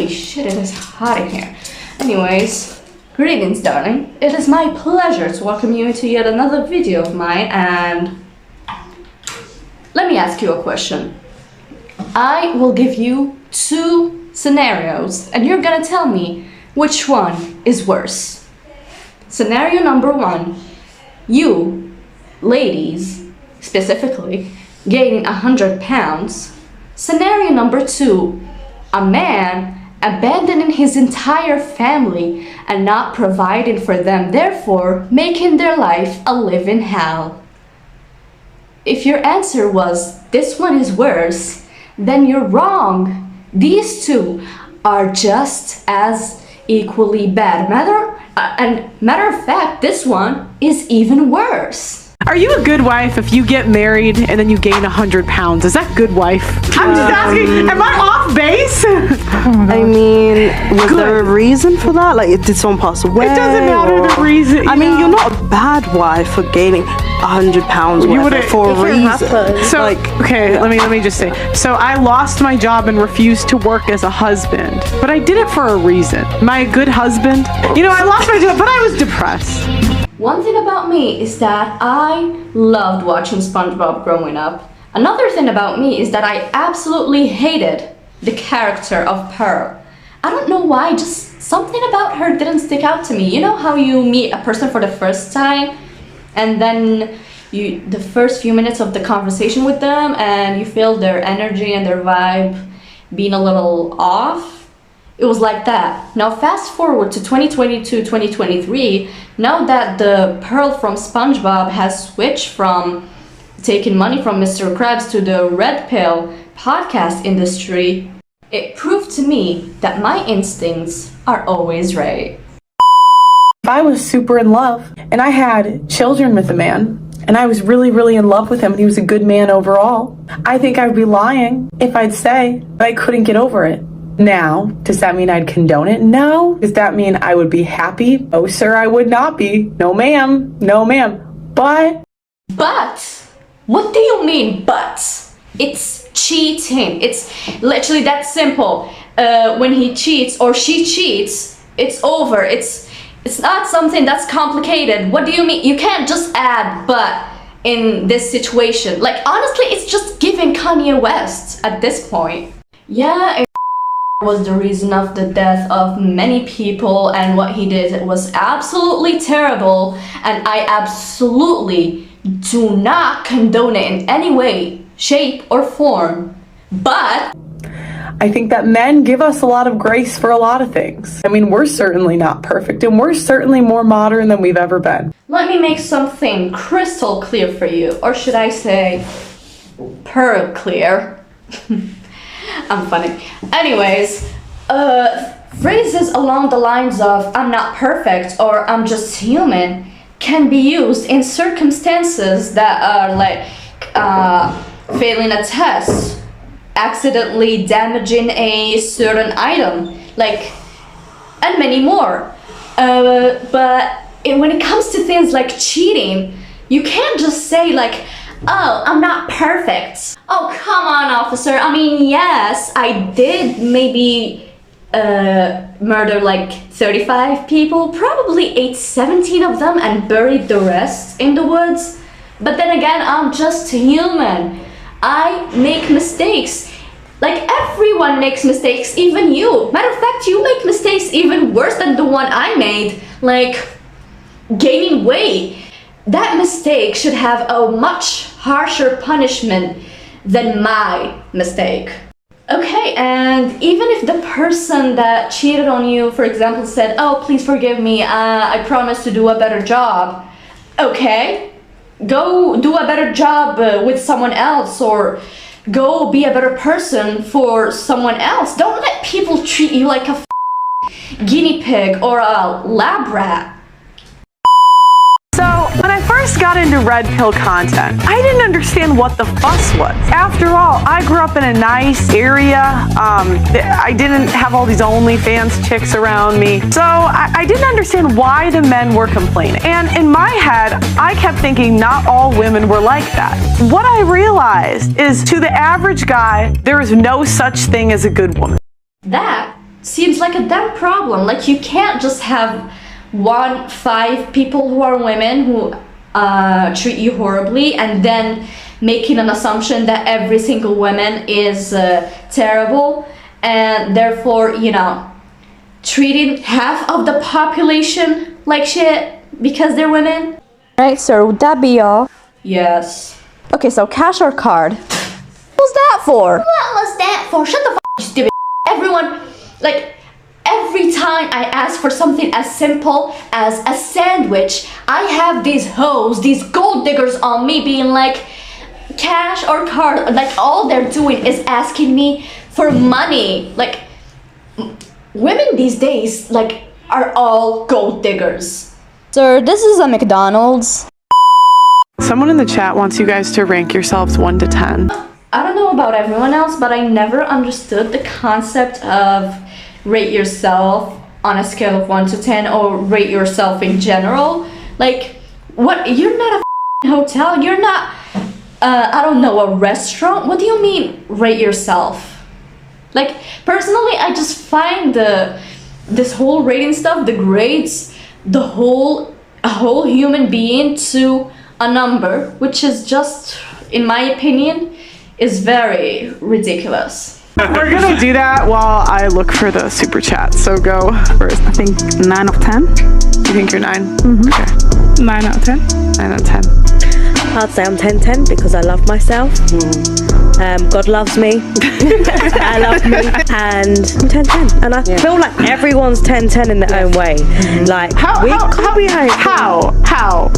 Holy shit, it is hot in here. Anyways, greetings, darling. It is my pleasure to welcome you into yet another video of mine, and let me ask you a question. I will give you 2 scenarios, and you're gonna tell me which one is worse. Scenario number 1, you, ladies, specifically, gaining 100 pounds. Scenario number 2, a man abandoning his entire family and not providing for them, therefore making their life a living hell. If your answer was, this one is worse, then you're wrong. These 2 are just as equally bad. Matter of fact, this one is even worse. Are you a good wife if you get married and then you gain 100 pounds? Is that good wife? I'm just asking, am I off base? I mean, was there a reason for that? Like, did someone pass away? It doesn't matter the reason. I mean, you're not a bad wife for gaining 100 pounds for a reason. So, like, okay, let me just say. So I lost my job and refused to work as a husband, but I did it for a reason. Am I a good husband? You know, I lost my job, but I was depressed. One thing about me is that I loved watching Spongebob growing up. Another thing about me is that I absolutely hated the character of Pearl. I don't know why, just something about her didn't stick out to me. You know how you meet a person for the first time and then the first few minutes of the conversation with them and you feel their energy and their vibe being a little off? It was like that. Now fast forward to 2022, 2023, now that the Pearl from SpongeBob has switched from taking money from Mr. Krabs to the Red Pill podcast industry, it proved to me that my instincts are always right. If I was super in love and I had children with a man and I was really, really in love with him and he was a good man overall, I think I would be lying if I'd say that I couldn't get over it. Now, does that mean I'd condone it? No. Does that mean I would be happy? Oh, sir, I would not be. No, ma'am. No, ma'am. But? What do you mean, but? It's cheating. It's literally that simple. When he cheats or she cheats, it's over. It's not something that's complicated. What do you mean? You can't just add but in this situation. Like, honestly, it's just giving Kanye West at this point. Yeah, was the reason of the death of many people, and what he did was absolutely terrible, and I absolutely do not condone it in any way, shape, or form. But I think that men give us a lot of grace for a lot of things. I mean, we're certainly not perfect, and we're certainly more modern than we've ever been. Let me make something crystal clear for you, or should I say pearl clear. I'm funny. Anyways, phrases along the lines of I'm not perfect or I'm just human can be used in circumstances that are like failing a test, accidentally damaging a certain item, like, and many more. When it comes to things like cheating, you can't just say like, oh, I'm not perfect. Oh, come on, officer. I mean, yes, I did maybe murder like 35 people, probably ate 17 of them and buried the rest in the woods. But then again, I'm just human. I make mistakes. Like, everyone makes mistakes, even you. Matter of fact, you make mistakes even worse than the one I made, like gaining weight. That mistake should have a much harsher punishment than my mistake. Okay, and even if the person that cheated on you, for example, said, oh, please forgive me, I promise to do a better job. Okay, go do a better job with someone else, or go be a better person for someone else. Don't let people treat you like a guinea pig or a lab rat. So, when I first got into red pill content, I didn't understand what the fuss was. After all, I grew up in a nice area. I didn't have all these OnlyFans chicks around me. So, I didn't understand why the men were complaining. And in my head, I kept thinking not all women were like that. What I realized is, to the average guy, there is no such thing as a good woman. That seems like a damn problem. Like, you can't just have 5 people who are women who treat you horribly and then making an assumption that every single woman is terrible, and therefore, you know, treating half of the population like shit because they're women. Right, so would that be all? Yes. Okay, so cash or card? What was that for? What was that for? Shut the f***, you stupid. Everyone, like, every time I ask for something as simple as a sandwich, I have these hoes, these gold diggers on me being like, cash or card. Like, all they're doing is asking me for money. Like, women these days, like, are all gold diggers. Sir, this is a McDonald's. Someone in the chat wants you guys to rank yourselves 1 to 10. I don't know about everyone else, but I never understood the concept of rate yourself on a scale of 1 to 10 or rate yourself in general. Like, what? You're not a hotel. You're not, I don't know, a restaurant. What do you mean rate yourself? Like, personally, I just find this whole rating stuff, the grades, a whole human being to a number, which is just, in my opinion, is very ridiculous. We're gonna do that while I look for the super chat. So go first. I think 9 of 10. You think you're 9? Okay. 9 out of 10. 9 out of 10. I'd say I'm 10-10 because I love myself. God loves me. I love me. And I'm 10-10. And I feel like everyone's 10-10 in their own way. Like, How?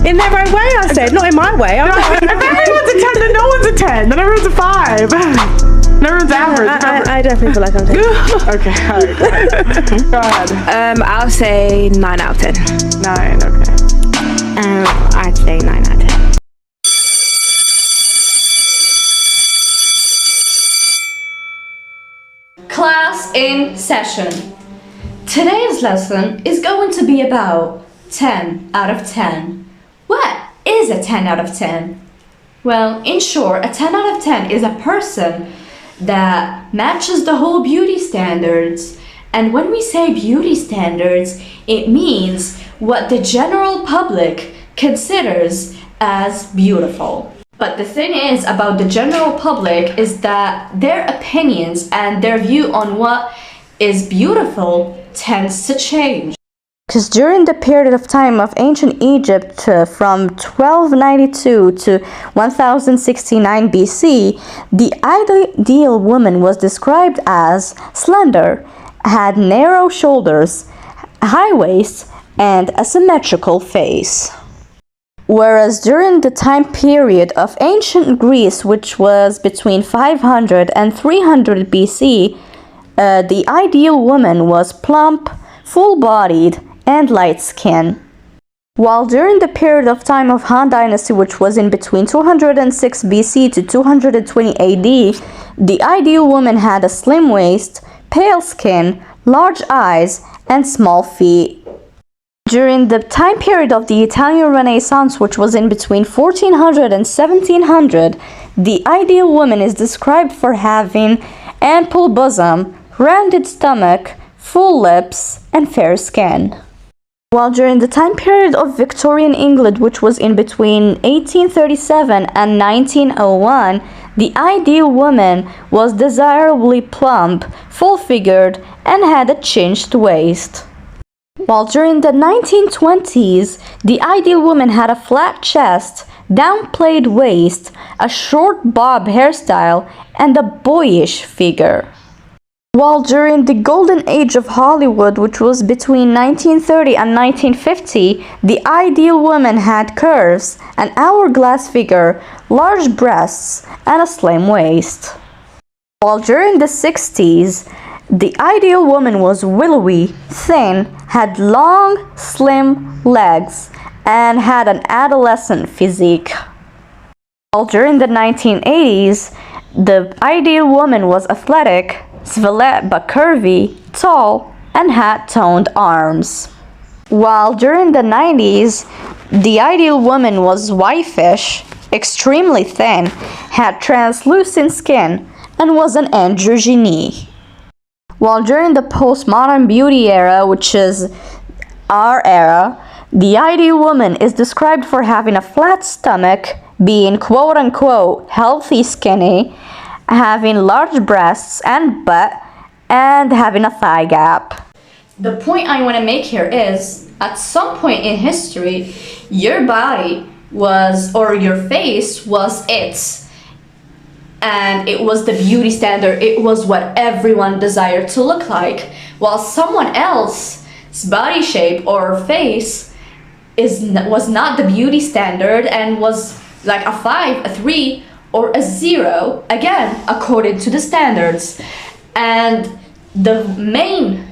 In their own way, I said. Not in my way. I'm like, If everyone's a 10, then no one's a 10. Then everyone's a 5. Then everyone's average. I definitely feel like I'm 10. Okay, alright, go ahead. Go ahead. I'll say 9 out of 10. 9, okay. I'd say 9 out of 10. Class in session. Today's lesson is going to be about 10 out of 10. What is a 10 out of 10? Well, in short, a 10 out of 10 is a person that matches the whole beauty standards. And when we say beauty standards, it means what the general public considers as beautiful. But the thing is about the general public is that their opinions and their view on what is beautiful tends to change. Because during the period of time of ancient Egypt from 1292 to 1069 BC, the ideal woman was described as slender, had narrow shoulders, high waist, and a symmetrical face. Whereas during the time period of ancient Greece, which was between 500 and 300 BC, the ideal woman was plump, full-bodied, and light-skinned. While during the period of time of Han Dynasty, which was in between 206 BC to 220 AD, the ideal woman had a slim waist, pale skin, large eyes, and small feet. During the time period of the Italian Renaissance, which was in between 1400 and 1700, the ideal woman is described for having ample bosom, rounded stomach, full lips, and fair skin. While during the time period of Victorian England, which was in between 1837 and 1901, the ideal woman was desirably plump, full-figured, and had a cinched waist. While during the 1920s, the ideal woman had a flat chest, downplayed waist, a short bob hairstyle, and a boyish figure. While during the golden age of Hollywood, which was between 1930 and 1950, the ideal woman had curves, an hourglass figure, large breasts, and a slim waist. While during the 60s, the ideal woman was willowy, thin, had long, slim legs, and had an adolescent physique. While during the 1980s, the ideal woman was athletic, svelte but curvy, tall, and had toned arms. While during the 90s, the ideal woman was whitish, extremely thin, had translucent skin, and was an androgyne. While during the postmodern beauty era, which is our era, the ideal woman is described for having a flat stomach, being quote-unquote healthy skinny, having large breasts and butt, and having a thigh gap. The point I want to make here is, at some point in history, your body was, or your face was it. And it was the beauty standard. It was what everyone desired to look like. While someone else's body shape or face was not the beauty standard and was like a 5, a 3, or a 0, again, according to the standards. And the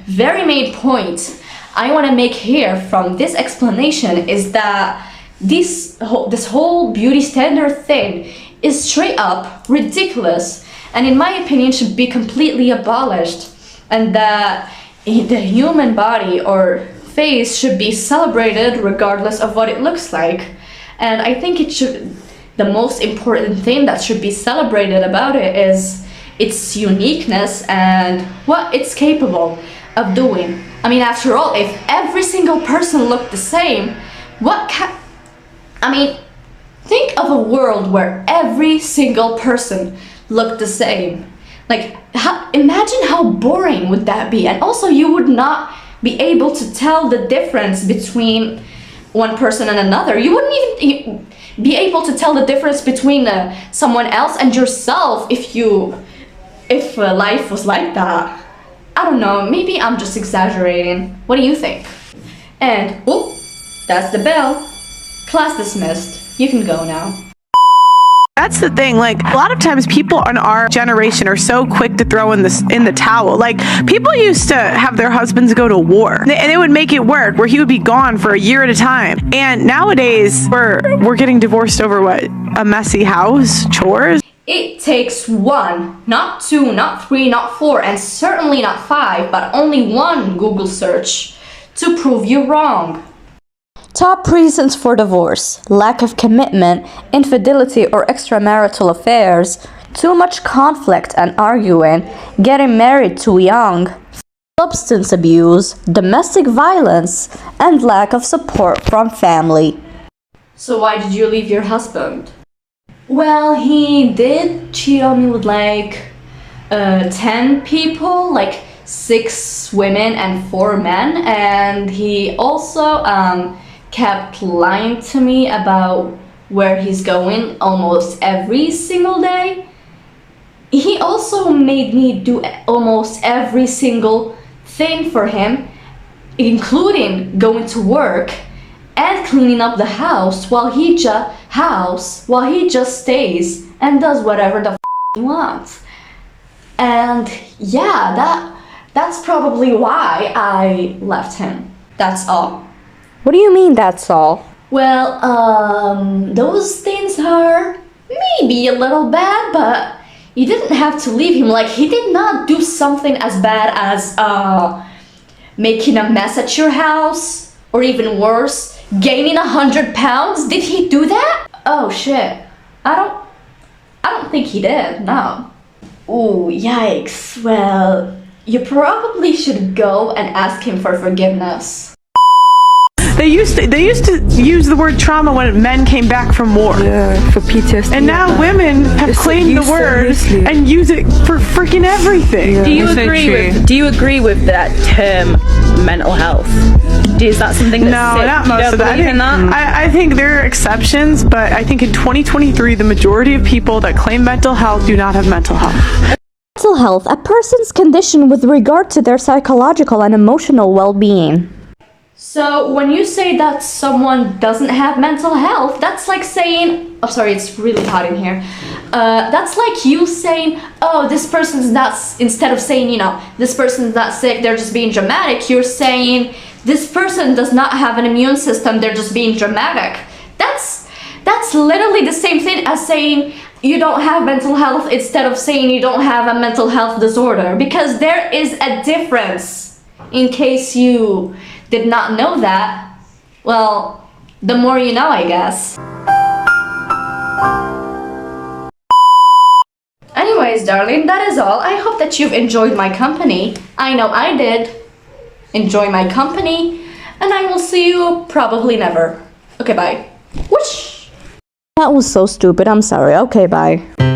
very main point I want to make here from this explanation is that this whole beauty standard thing is straight up ridiculous, and in my opinion should be completely abolished, and that the human body or face should be celebrated regardless of what it looks like. And I think the most important thing that should be celebrated about it is its uniqueness and what it's capable of doing. I mean, after all, if every single person looked the same, think of a world where every single person looked the same. Like, imagine how boring would that be? And also, you would not be able to tell the difference between one person and another. You wouldn't even be able to tell the difference between someone else and yourself if life was like that. I don't know, maybe I'm just exaggerating. What do you think? And, oh, that's the bell. Class dismissed. You can go now. That's the thing, like, a lot of times people in our generation are so quick to throw in the towel. Like, people used to have their husbands go to war, and they would make it work, where he would be gone for a year at a time. And nowadays, we're getting divorced over what? A messy house? Chores? It takes 1, not 2, not 3, not 4, and certainly not 5, but only 1 Google search to prove you wrong. Top reasons for divorce: lack of commitment, infidelity or extramarital affairs, too much conflict and arguing, getting married too young, substance abuse, domestic violence, and lack of support from family. So why did you leave your husband? Well, he did cheat on me with like 10 people, like 6 women and 4 men, and he also kept lying to me about where he's going almost every single day. He also made me do almost every single thing for him, including going to work and cleaning up the house while he just stays and does whatever the he wants. And yeah, that's probably why I left him. That's all. What do you mean that's all? Well, those things are maybe a little bad, but you didn't have to leave him. Like, he did not do something as bad as making a mess at your house, or even worse, gaining 100 pounds. Did he do that? Oh shit. I don't think he did, no. Ooh, yikes. Well, you probably should go and ask him for forgiveness. They used to use the word trauma when men came back from war. Yeah, for PTSD. And now women have claimed the word and use it for freaking everything. Yeah. Do you agree with that term, mental health? Is that something that's No, sick? not You most don't of that. believe in that? I think there are exceptions, but I think in 2023, the majority of people that claim mental health do not have mental health. Mental health, a person's condition with regard to their psychological and emotional well-being. So when you say that someone doesn't have mental health, that's like saying, oh sorry, it's really hot in here. That's like you saying, oh, this person's not, instead of saying, you know, this person's not sick, they're just being dramatic, you're saying, this person does not have an immune system, they're just being dramatic. That's literally the same thing as saying you don't have mental health instead of saying you don't have a mental health disorder, because there is a difference. In case you did not know that, well, the more you know, I guess. Anyways, anyways, darling, that is all. I hope that you've enjoyed my company. I know I did. Enjoy my company. And I will see you probably never. Okay, bye. Whoosh! That was so stupid. I'm sorry. Okay, bye.